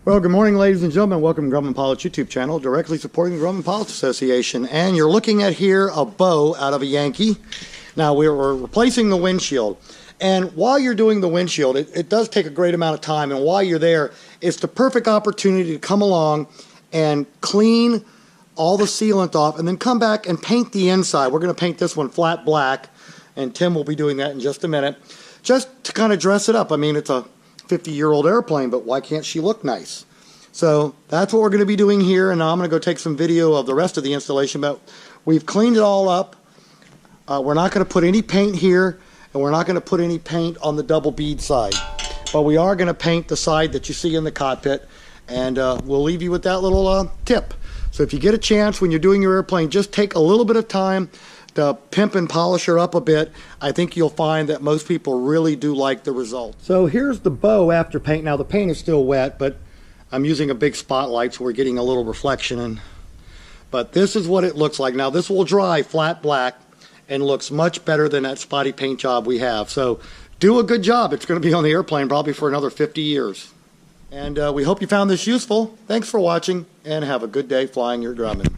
Well, good morning, ladies and gentlemen. Welcome to Grumman Pilots YouTube channel, directly supporting the Grumman Pilots Association. And you're looking at here a bow out of a Yankee. Now, we're replacing the windshield. And while you're doing the windshield, it does take a great amount of time. And while you're there, it's the perfect opportunity to come along and clean all the sealant off and then come back and paint the inside. We're going to paint this one flat black, and Tim will be doing that in just a minute, just to kind of dress it up. I mean, it's a 50-year-old airplane, but why can't she look nice? So that's what we're going to be doing here, and now I'm going to go take some video of the rest of the installation, but we've cleaned it all up. We're not going to put any paint here, and we're not going to put any paint on the double bead side, but we are going to paint the side that you see in the cockpit, and we'll leave you with that little tip. So if you get a chance when you're doing your airplane, just take a little bit of time to pimp and polish her up a bit. I think you'll find that most people really do like the result. So here's the bow after paint. Now the paint is still wet, but I'm using a big spotlight, so we're getting a little reflection in. But this is what it looks like. Now this will dry flat black and looks much better than that spotty paint job we have. So do a good job. It's going to be on the airplane probably for another 50 years. And we hope you found this useful. Thanks for watching, and have a good day flying your Grumman.